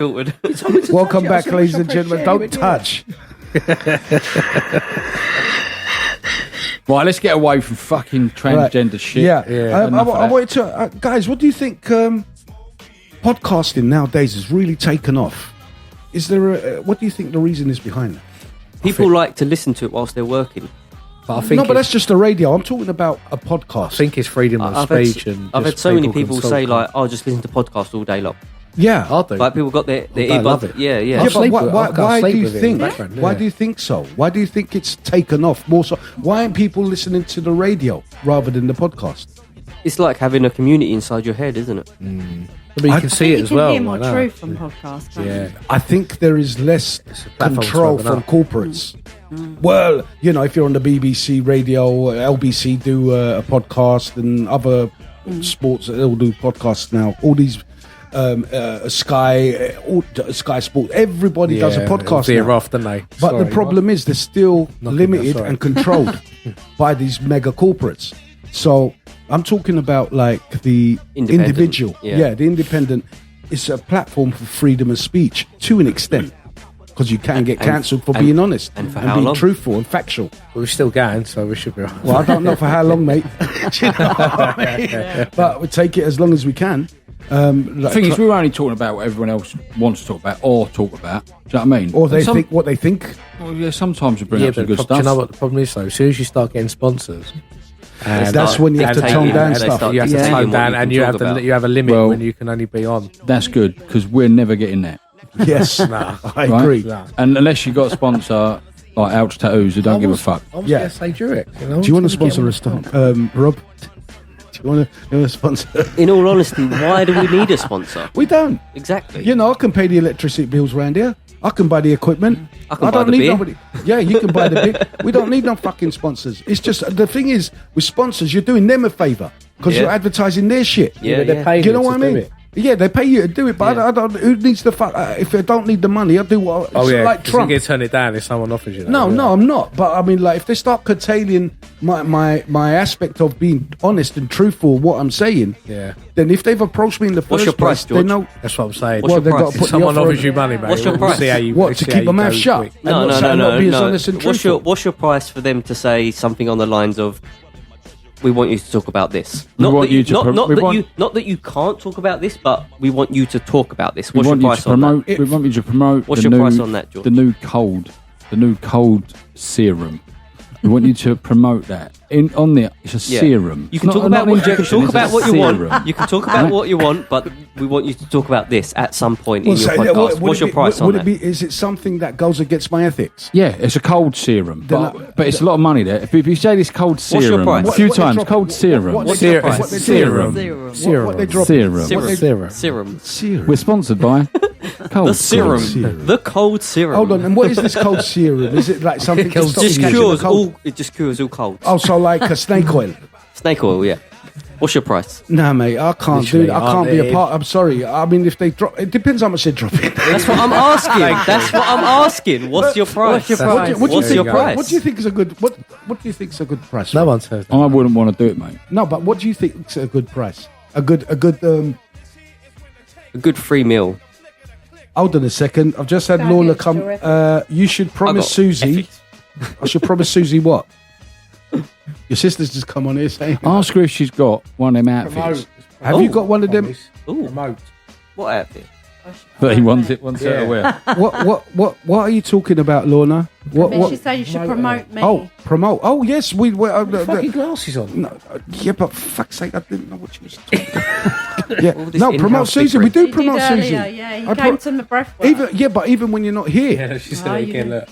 filtered. Welcome back, ladies and gentlemen. Don't touch. Right, let's get away from fucking transgender shit. Yeah. I wanted to, guys. What do you think? Podcasting nowadays has really taken off. Is there? What do you think the reason is behind that? People like to listen to it whilst they're working. But I think but that's just the radio. I'm talking about a podcast. I think it's freedom of speech, and I've had so many people say like, "Oh, just listen to podcasts all day long." Yeah, I do. Like people got their earbuds. Yeah. But why do you think? Why do you think so? Why do you think it's taken off more so? Why aren't people listening to the radio rather than the podcast? It's like having a community inside your head, isn't it? But you can see it as well. You can hear more truth from podcasts. Yeah. I think there is less control from corporates. Well, if you're on the BBC radio, LBC do a podcast, and other sports, they'll do podcasts now. All these Sky Sports, everybody does a podcast now. Off, don't they? But the problem is they're still limited and controlled by these mega corporates. So I'm talking about like the individual. Yeah, the independent. It's a platform for freedom of speech to an extent, because you can get cancelled for being honest and being long? Truthful and factual. Well, we're still going, so we should be right. Well, I don't know for how long, mate. Do you know what I mean? But we take it as long as we can. The thing is, we're only talking about what everyone else wants to talk about or talk about. Do you know what I mean? Or they think what they think. Well, yeah, sometimes we bring up some good stuff. Do you know what the problem is, though? As soon as you start getting sponsors, that's when you have to tone down stuff. You have to tone down, and you have a limit when you can only be on. That's good, because we're never getting that. Yes, I agree. Nah. And unless you got a sponsor like Ouch Tattoos who don't give a fuck. I was going to say Jurek. Do you want to sponsor us, Rob? Do you want to sponsor? In all honesty, why do we need a sponsor? We don't. Exactly. I can pay the electricity bills around here. I can buy the equipment. I don't need nobody. Yeah, you can buy the beer. We don't need no fucking sponsors. It's just, the thing is, with sponsors, you're doing them a favour because you're advertising their shit. Yeah, they're paying you know what I mean? Yeah, they pay you to do it, but I don't. Who needs the fuck? If I don't need the money, I do what. Like Trump. You can turn it down if someone offers you that. No, I'm not. But I mean, like, if they start curtailing my aspect of being honest and truthful, what I'm saying, then if they've approached me in the What's first your price, place, they know. That's what I'm saying. What's your price? If someone offers you money, mate. What's your price? See how you, what, to keep my mouth shut? No. Honest What's your price for them to say something on the lines of, "We want you to talk about this"? Not that you can't talk about this, but we want you to talk about this. What's your price on that? We want you to promote. What's your price on that, George? The new cold serum. We want you to promote that. On there, it's a serum. You can talk about what you want. You can talk about what you want, but we want you to talk about this at some point in your podcast. What's your price on that? Is it something that goes against my ethics? Yeah, it's a cold serum, but it's a lot of money there. If you say this cold serum a few times, cold serum. What's your price? Serum. We're sponsored by the serum. The cold serum. Hold on, and what is this cold serum? Is it like something that it just cures all colds? Oh, so like a snake oil. Snake oil, yeah. What's your price? Nah, mate, I can't do that. I can't be a part. I'm sorry. I mean, if they drop, it depends how much they drop it. That's what I'm asking. What's your price? What's your price? What do you think is a good? What do you think is a good price? No one says that. I wouldn't want to do it, mate. No, but what do you think is a good price? A good free meal. Hold on a second. I've just had Lorna come. You should promise Susie. I should promise Susie what? Your sister's just come on here saying. Ask her if she's got one of them outfits. Have you got one of them? Promote. What outfit? But he wants it to wear. What are you talking about, Lorna? She said you should promote me. Oh, promote. Oh, yes. We fucking glasses on. No, yeah, but for fuck's sake, I didn't know what you was talking about. No, promote Susie. We do promote Susie. Yeah, you came to my breath work. Even when you're not here. Yeah, she said it again, look.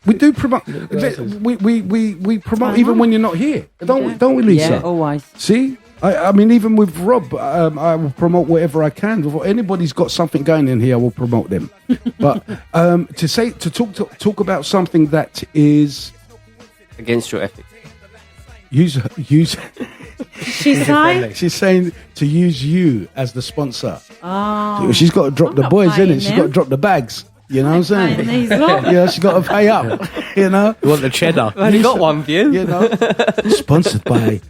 We do promote. We promote even when you're not here, don't we, Lisa? Yeah, always. See, I mean, even with Rob, I will promote whatever I can. If anybody's got something going in here, I will promote them. But to talk about something that is against your ethics. Use. She's saying to use you as the sponsor. Oh, she's got to drop the boys, innit? She's got to drop the bags. You know what I'm saying? Yeah, she's got to pay up. You know, you want the cheddar? I've only got one view. You know, sponsored by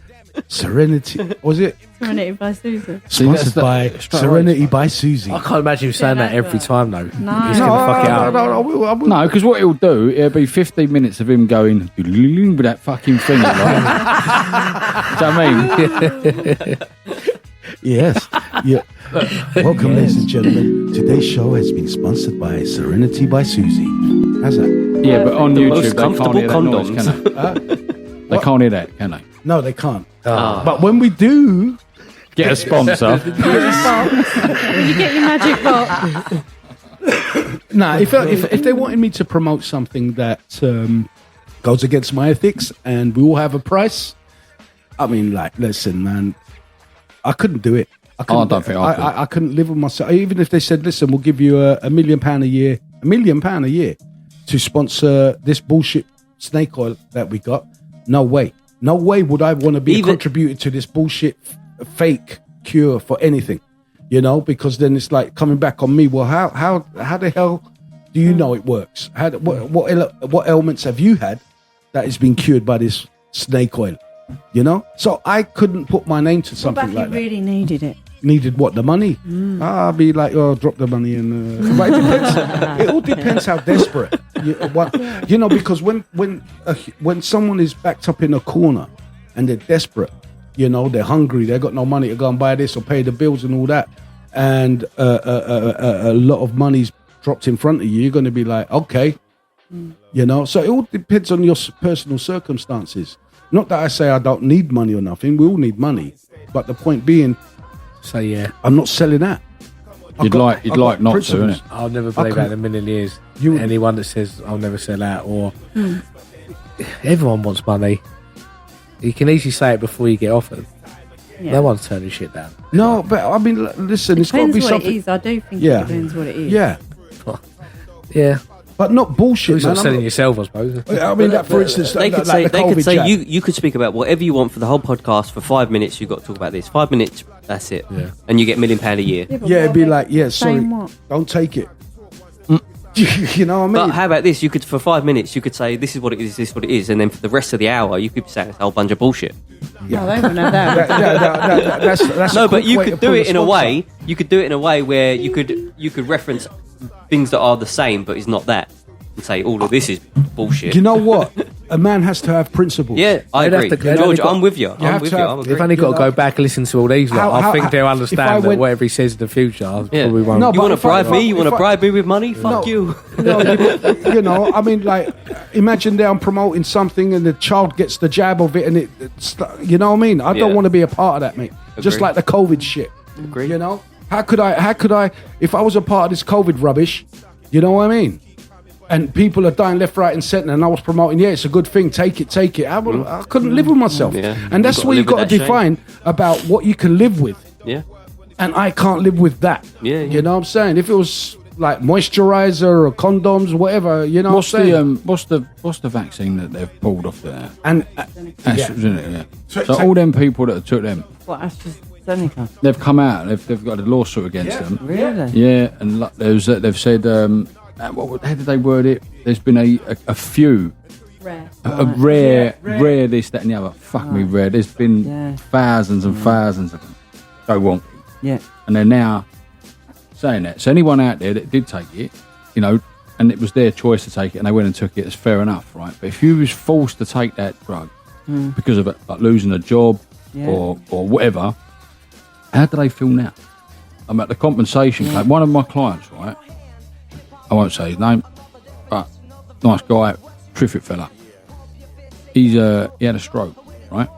Serenity. Was it? Serenity by Susie. Sponsored by Serenity by Susie. I can't imagine you saying that every time, though. No. He's going to fuck it up. I will. No, because what he'll do, it'll be 15 minutes of him going with that fucking thing. Right? Do you know what I mean? Yes. Yeah. Welcome, ladies and gentlemen. Today's show has been sponsored by Serenity by Susie. How's that? Yeah, but on YouTube, they can't hear that condoms. noise, can they? They can't hear that, can they? No, they can't. But when we do... Get a sponsor. You get your magic box. Nah, if they wanted me to promote something that goes against my ethics and we all have a price, I mean, like, listen, man, I couldn't do it. I don't think I couldn't live with myself. Even if they said, listen, we'll give you £1 million a year, £1 million a year to sponsor this bullshit snake oil that we got. No way. No way would I want to be contributed to this bullshit fake cure for anything, you know, because then it's like coming back on me. Well, how the hell do you know it works? What ailments have you had that has been cured by this snake oil? You know, so I couldn't put my name to something like that. Really needed it. Needed what? The money? I'll be like, oh, drop the money and. But it depends. It all depends how desperate. You know, because when someone is backed up in a corner and they're desperate, you know, they're hungry, they've got no money to go and buy this or pay the bills and all that, and a lot of money's dropped in front of you, you're going to be like, okay, you know. So it all depends on your personal circumstances. Not that I say I don't need money or nothing. We all need money, but the point being, I'm not selling that. You'd like not to, innit? I'll never believe that in a million years. Anyone that says I'll never sell out, or everyone wants money. You can easily say it before you get offered. Yeah. No one's turning shit down. No, but I mean, listen, it's got to be something. It is. I do think it depends what it is. Yeah. Yeah. But not bullshit. You're selling yourself, I suppose. I mean, that, for instance, they could say you could speak about whatever you want for the whole podcast for 5 minutes. You've got to talk about this. 5 minutes, that's it. Yeah. And you get £1 million a year. Yeah, it'd be like, sorry, don't take it. You know what I mean? But how about this? You could, for 5 minutes, you could say this is what it is, this is what it is, and then for the rest of the hour, you could say a whole bunch of bullshit. Yeah, they wouldn't have that. That's no, but you could do it in a way. You could do it in a way where you could reference things that are the same, but it's not that. And say all of this is bullshit. You know what? A man has to have principles. Yeah, I agree. George, I'm with you. They've only got to go back and listen to all these. I think they'll understand that whatever he says in the future, probably won't. No, you want to bribe me? You want to bribe me with money? Fuck you. No, you know, I mean, like, imagine that I'm promoting something and the child gets the jab of it, and it's, you know what I mean? I don't want to be a part of that, mate. Agreed. Just like the COVID shit. Agree. You know, how could I? If I was a part of this COVID rubbish, you know what I mean? And people are dying left, right, and centre, and I was promoting, it's a good thing, take it. I couldn't live with myself. Yeah. And that's what you've got to define about what you can live with. Yeah. And I can't live with that. Yeah. You know what I'm saying? If it was like moisturizer or condoms, whatever, you know what's what I'm saying? What's the vaccine that they've pulled off there? And AstraZeneca, yeah. So all them people that took them. What, AstraZeneca? They've come out, they've got a lawsuit against them. Really? Yeah, and they've said... how did they word it? There's been a few rare this, that and the other. Fuck me, rare. There's been thousands and thousands of them. Go wonky. Yeah. And they're now saying that. So anyone out there that did take it, you know, and it was their choice to take it and they went and took it, it's fair enough, right? But if you was forced to take that drug because of it, like losing a job or whatever, how do they feel now? I'm at the compensation claim. One of my clients, right? I won't say his name, but nice guy, terrific fella. He had a stroke, right?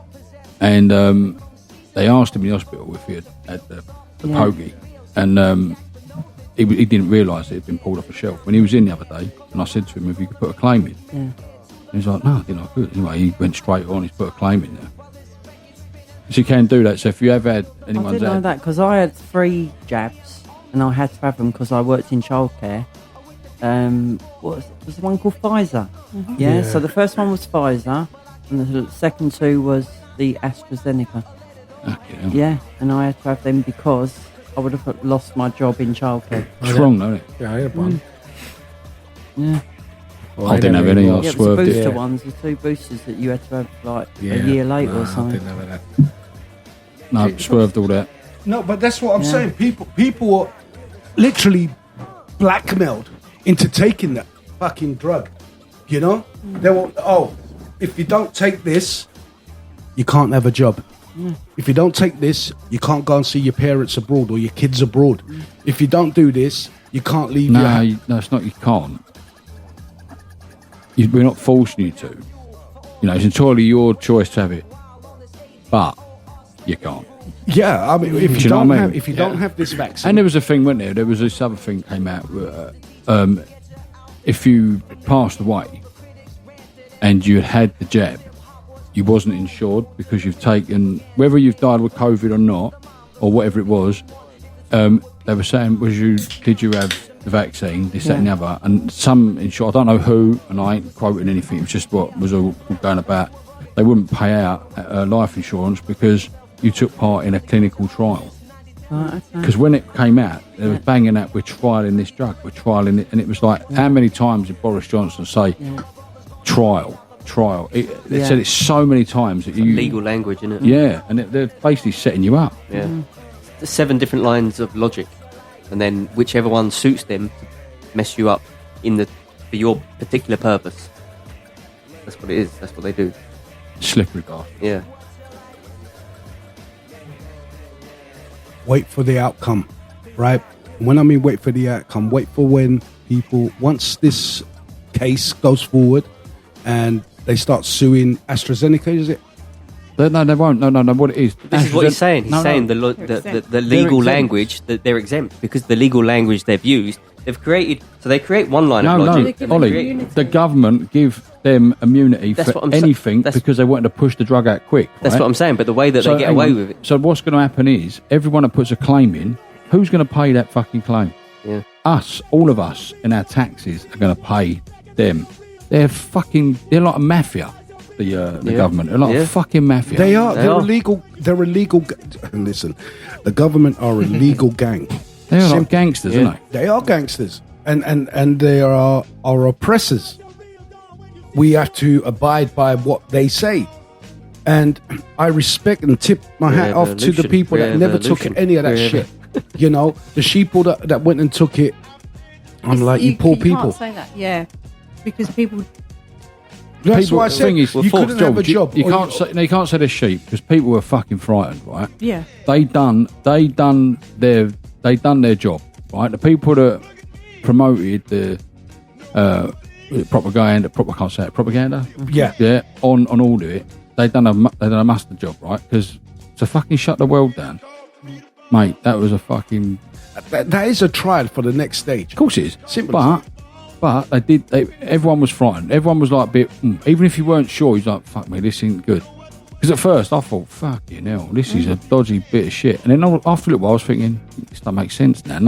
And they asked him in the hospital if he had the pokey, and he didn't realise it had been pulled off a shelf. When he was in the other day, and I said to him if he could put a claim in, and he's like, no, I didn't know I could. Anyway, he went straight on, he's put a claim in there. So you can do that. So if you have had anyone's I didn't know that because I had 3 jabs and I had to have them because I worked in childcare. Was the one called Pfizer? Mm-hmm. Yeah, so the first one was Pfizer, and the second 2 was the AstraZeneca. Okay, yeah, and I had to have them because I would have lost my job in childcare. It's wrong, isn't it? Yeah, I had one. Yeah. Well, I didn't have any. I swerved it was the booster it. ones, the 2 boosters that you had to have like a year later or something. I didn't have that. No, swerved all that. No, but that's what I'm saying. People are literally blackmailed into taking that fucking drug. You know? They will, if you don't take this, you can't have a job. If you don't take this, you can't go and see your parents abroad or your kids abroad. If you don't do this, you can't leave your house. No, it's not you can't. We're not forcing you to. You know, it's entirely your choice to have it. But you can't. Yeah, I mean, if you don't have this vaccine. And there was a thing, wasn't there? There was this other thing came out. If you passed away and you had the jab, you wasn't insured because you've taken, whether you've died with COVID or not, or whatever it was, they were saying, did you have the vaccine, this, that and the other? And some insured, I don't know who, and I ain't quoting anything, it was just what was all going about. They wouldn't pay out life insurance because you took part in a clinical trial. Because when it came out, they were banging out, we're trialling this drug, we're trialling it, and it was like, how many times did Boris Johnson say, trial? They said it so many times that legal language, isn't it? Yeah, and they're basically setting you up. Yeah, 7 different lines of logic, and then whichever one suits them, mess you up for your particular purpose. That's what it is. That's what they do. Slippery guy. Yeah. Wait for the outcome, right? When I mean wait for the outcome, wait for when people, once this case goes forward and they start suing AstraZeneca, is it? No, they won't. No. What it is? This is what he's saying. He's saying the legal language that they're exempt because the legal language they've used, they've created. So they create one line of logic. No, Ollie, the government give them immunity for anything because they wanted to push the drug out quick. That's what I'm saying. But the way that they get away with it. So what's going to happen is everyone that puts a claim in, who's going to pay that fucking claim? Yeah. Us, all of us, in our taxes are going to pay them. They're like a mafia. The government. They're like a fucking mafia. They are. They're illegal. They're illegal. Listen, the government are a legal gang. They are like gangsters, aren't they? They are gangsters, and they are our oppressors. We have to abide by what they say, and I respect and tip my hat off to the people that never took any of that shit. You know, the sheeple that went and took it. I'm like, you poor people. You can't say that, because people. That's why I said you couldn't have a job. You can't say they're sheep because people were fucking frightened, right? Yeah. They done their job, right? The people that promoted the propaganda. I can't say it. Propaganda. Yeah. On all of it, they done a mustard job, right? Because to fucking shut the world down, mate. That was a fucking. That is a trial for the next stage. Of course it is. Simple. But everyone was frightened. Everyone was like a bit, even if you weren't sure, he's like, fuck me, this ain't good. Because at first I thought, fucking hell, this is a dodgy bit of shit. And then after a little while I was thinking, this doesn't make sense now. It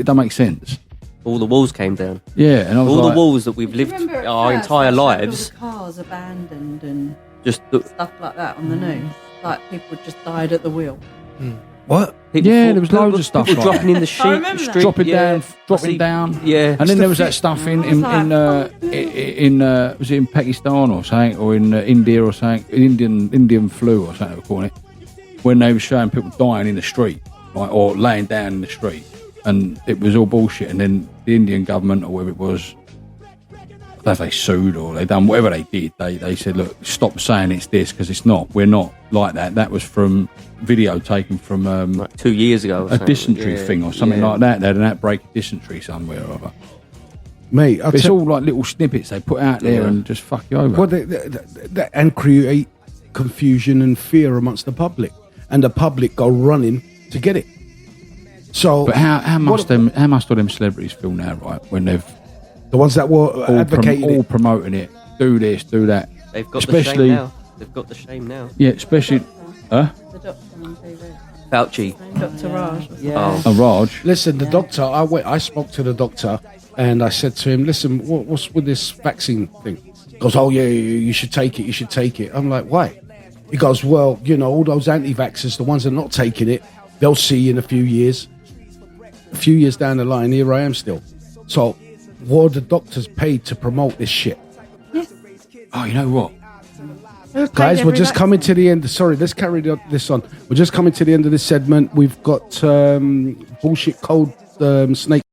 doesn't make sense. All the walls came down. Yeah, and I was all the walls that we've lived our entire lives. Cars abandoned and just stuff like that on the news. Like people just died at the wheel. What? There was loads of stuff. People dropping in the street, dropping down. Yeah, and then there was that stuff in was it in Pakistan or something, or in India or something, Indian flu or something they were calling it, when they were showing people dying in the street, right, or laying down in the street, and it was all bullshit. And then the Indian government or whatever it was, I don't know if they sued or they done whatever they did. They said, look, stop saying it's this because it's not. We're not like that. That was from video taken from like 2 years ago. A dysentery thing or something like that. They had an outbreak of dysentery somewhere or other. Mate, it's all like little snippets they put out there and just fuck you over. Well, and create confusion and fear amongst the public, and the public go running to get it. So, but how must all them celebrities feel now, right? When they've the ones that were advocating promoting it, do this, do that. They've got the shame now. They've got the shame now. Yeah, especially, The doctor on TV. Fauci. Dr. Raj. Yeah. Raj. Listen, the doctor. I spoke to the doctor, and I said to him, "Listen, what's with this vaccine thing?" He goes, "Oh yeah, you should take it. You should take it." I'm like, "Why?" He goes, "Well, you know, all those anti-vaxxers, the ones that are not taking it, they'll see in a few years. A few years down the line, here I am still. So, what are the doctors paid to promote this shit?" Oh, you know what? Guys, we're just coming to the end. Sorry, let's carry this on. We're just coming to the end of this segment. We've got bullshit cold snake